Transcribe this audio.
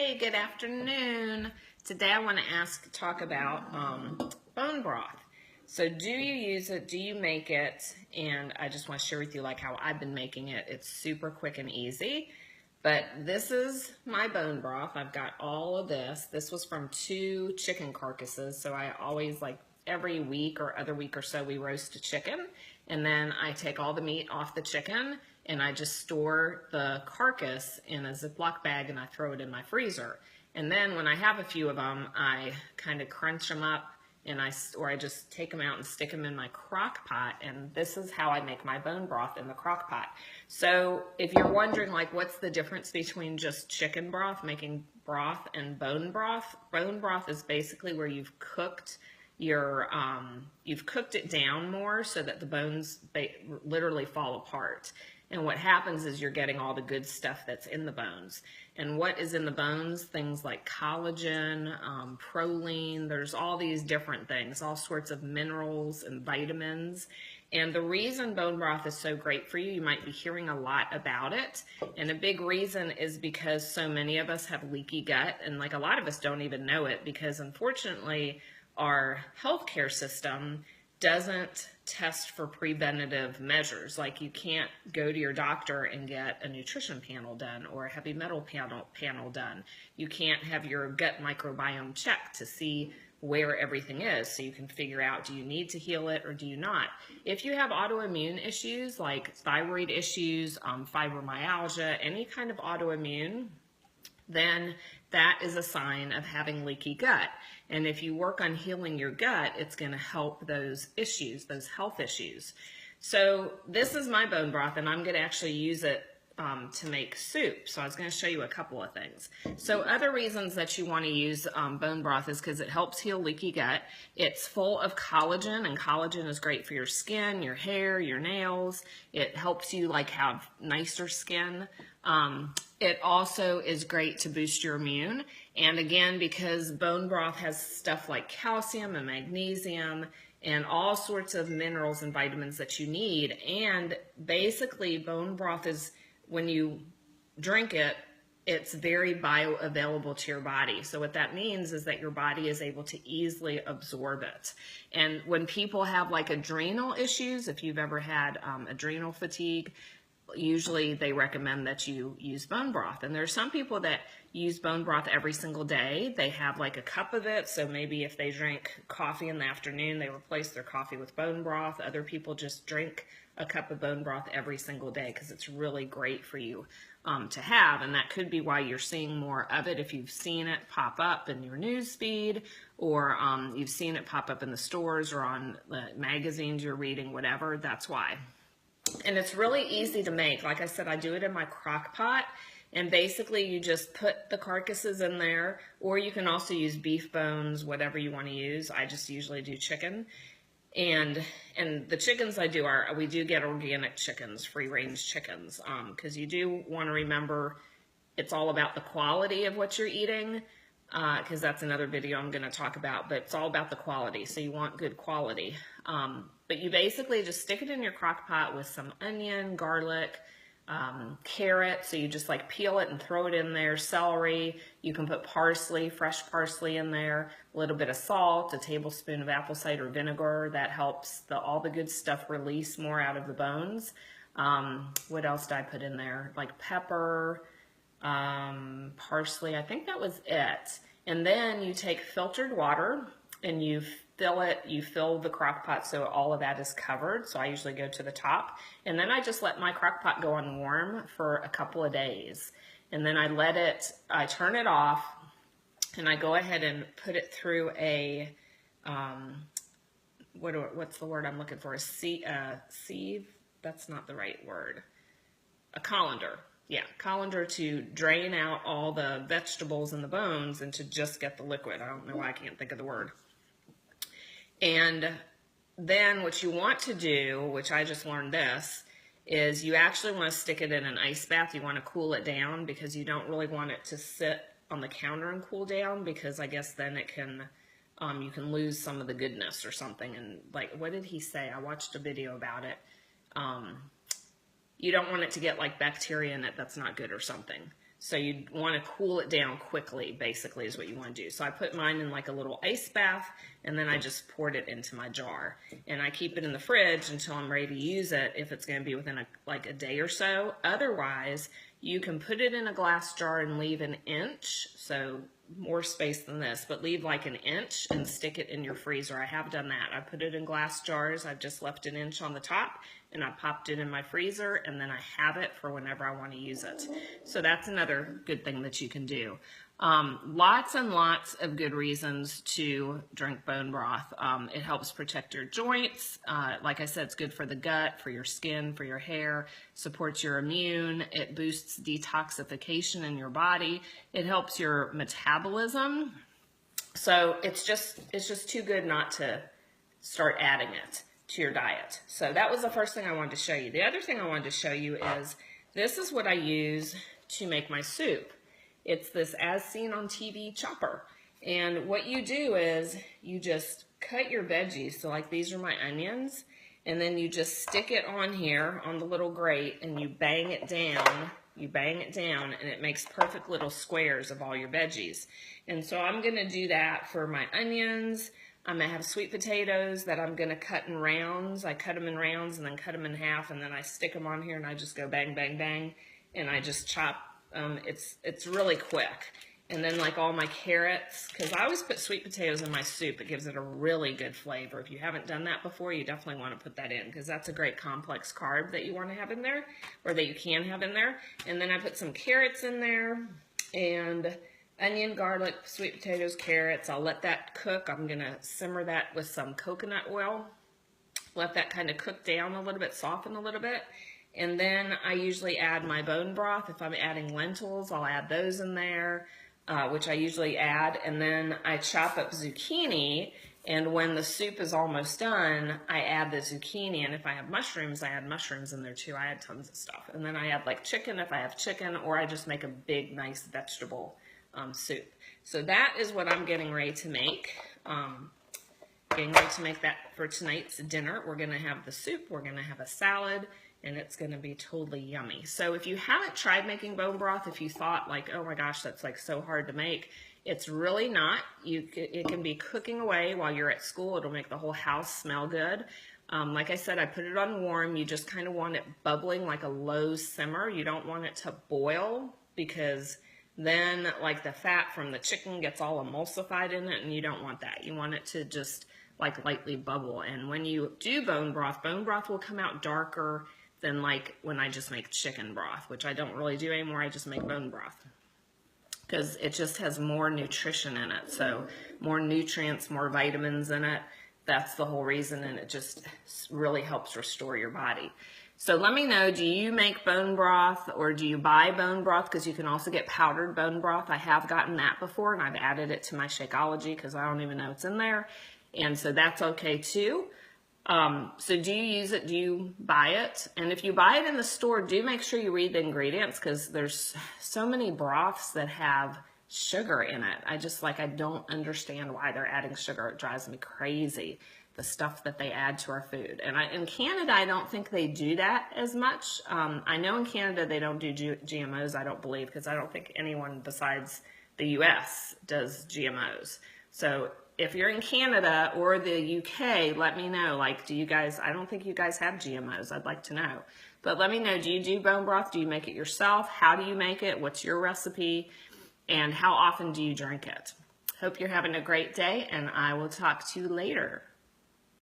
Hey, good afternoon. Today I want to talk about bone broth. So do you use it? Do you make it? And I just want to share with you like how I've been making it. It's super quick and easy. But this is my bone broth. I've got all of this. This was from 2 chicken carcasses. So I always like every week or other week or so we roast a chicken. And then I take all the meat off the chicken and I just store the carcass in a Ziploc bag and I throw it in my freezer. And then when I have a few of them, I kind of crunch them up and I just take them out and stick them in my crock pot. And this is how I make my bone broth in the crock pot. So if you're wondering like what's the difference between just chicken broth, making broth, and bone broth is basically where you've cooked you've cooked it down more so that the bones literally fall apart. And what happens is you're getting all the good stuff that's in the bones. And what is in the bones? Things like collagen, proline, there's all these different things, all sorts of minerals and vitamins. And the reason bone broth is so great for you, you might be hearing a lot about it. And a big reason is because so many of us have leaky gut. And like a lot of us don't even know it because unfortunately our healthcare system doesn't test for preventative measures. Like you can't go to your doctor and get a nutrition panel done or a heavy metal panel done. You can't have your gut microbiome checked to see where everything is so you can figure out, do you need to heal it or do you not? If you have autoimmune issues like thyroid issues, fibromyalgia, any kind of autoimmune, then that is a sign of having leaky gut. And if you work on healing your gut, it's going to help those issues, those health issues. So this is my bone broth, and I'm going to actually use it to make soup. So I was going to show you a couple of things. So other reasons that you want to use bone broth is because it helps heal leaky gut. It's full of collagen, and collagen is great for your skin, your hair, your nails. It helps you like have nicer skin. It also is great to boost your immune. And again, because bone broth has stuff like calcium and magnesium and all sorts of minerals and vitamins that you need. And basically bone broth is, when you drink it, it's very bioavailable to your body. So what that means is that your body is able to easily absorb it. And when people have like adrenal issues, if you've ever had adrenal fatigue, usually they recommend that you use bone broth. And there's some people that use bone broth every single day. They have like a cup of it. So maybe if they drink coffee in the afternoon, they replace their coffee with bone broth. Other people just drink a cup of bone broth every single day because it's really great for you to have. And that could be why you're seeing more of it if you've seen it pop up in your news feed or you've seen it pop up in the stores or on magazines you're reading, whatever, that's why. And it's really easy to make. Like I said, I do it in my crock pot. And basically you just put the carcasses in there, or you can also use beef bones, whatever you want to use. I just usually do chicken. And the chickens I do we do get organic chickens, free range chickens. Because you do want to remember it's all about the quality of what you're eating. Because that's another video I'm going to talk about, but it's all about the quality. So you want good quality. But you basically just stick it in your crock pot with some onion, garlic, carrot. So you just like peel it and throw it in there. Celery. You can put parsley, fresh parsley in there. A little bit of salt, a tablespoon of apple cider vinegar. That helps all the good stuff release more out of the bones. What else did I put in there? Like pepper, parsley. I think that was it. And then you take filtered water and you fill the crock pot so all of that is covered. So I usually go to the top. And then I just let my crock pot go on warm for a couple of days. And then I turn it off and I go ahead and put it through a, what's the word I'm looking for? A sieve? That's not the right word. A colander. Yeah, colander to drain out all the vegetables and the bones and to just get the liquid. I don't know why I can't think of the word. And then what you want to do, which I just learned this, is you actually want to stick it in an ice bath. You want to cool it down because you don't really want it to sit on the counter and cool down because I guess then it can, you can lose some of the goodness or something. And like, what did he say? I watched a video about it. You don't want it to get like bacteria in it that's not good or something. So you want to cool it down quickly, basically, is what you want to do. So I put mine in like a little ice bath, and then I just poured it into my jar. And I keep it in the fridge until I'm ready to use it, if it's going to be within like a day or so. Otherwise, you can put it in a glass jar and leave an inch, so more space than this, but leave like an inch and stick it in your freezer. I have done that. I put it in glass jars. I've just left an inch on the top, and I popped it in my freezer, and then I have it for whenever I want to use it. So that's another good thing that you can do. Lots and lots of good reasons to drink bone broth. It helps protect your joints. Like I said, it's good for the gut, for your skin, for your hair, supports your immune. It boosts detoxification in your body. It helps your metabolism. So it's just too good not to start adding it to your diet. So that was the first thing I wanted to show you. The other thing I wanted to show you is this is what I use to make my soup. It's this As Seen on TV chopper. And what you do is you just cut your veggies. So like these are my onions. And then you just stick it on here on the little grate and you bang it down. You bang it down and it makes perfect little squares of all your veggies. And so I'm going to do that for my onions. I'm going to have sweet potatoes that I'm going to cut in rounds. I cut them in rounds and then cut them in half. And then I stick them on here and I just go bang, bang, bang. And I just chop. It's really quick. And then like all my carrots, because I always put sweet potatoes in my soup. It gives it a really good flavor. If you haven't done that before, you definitely want to put that in, because that's a great complex carb that you want to have in there, or that you can have in there. And then I put some carrots in there, and onion, garlic, sweet potatoes, carrots. I'll let that cook. I'm going to simmer that with some coconut oil. Let that kind of cook down a little bit, soften a little bit. And then I usually add my bone broth. If I'm adding lentils, I'll add those in there, which I usually add. And then I chop up zucchini, and when the soup is almost done, I add the zucchini. And if I have mushrooms, I add mushrooms in there too. I add tons of stuff. And then I add like chicken if I have chicken, or I just make a big, nice vegetable soup. So that is what I'm getting ready to make. Getting ready to make that for tonight's dinner. We're going to have the soup. We're going to have a salad. And it's going to be totally yummy. So if you haven't tried making bone broth, if you thought like, oh my gosh, that's like so hard to make, it's really not. It can be cooking away while you're at school. It'll make the whole house smell good. Like I said, I put it on warm. You just kind of want it bubbling, like a low simmer. You don't want it to boil, because then like the fat from the chicken gets all emulsified in it, and you don't want that. You want it to just like lightly bubble. And when you do bone broth will come out darker than like when I just make chicken broth, which I don't really do anymore. I just make bone broth because it just has more nutrition in it. So more nutrients, more vitamins in it. That's the whole reason, and it just really helps restore your body. So let me know, do you make bone broth, or do you buy bone broth? Because you can also get powdered bone broth. I have gotten that before, and I've added it to my Shakeology because I don't even know it's in there. And so that's okay too. So do you use it? Do you buy it? And if you buy it in the store, do make sure you read the ingredients, because there's so many broths that have sugar in it. I don't understand why they're adding sugar. It drives me crazy, the stuff that they add to our food. And in Canada, I don't think they do that as much. I know in Canada they don't do GMOs, I don't believe, because I don't think anyone besides the US does GMOs. So if you're in Canada or the UK, let me know. Like, do you guys, I don't think you guys have GMOs. I'd like to know. But let me know, do you do bone broth? Do you make it yourself? How do you make it? What's your recipe? And how often do you drink it? Hope you're having a great day, and I will talk to you later.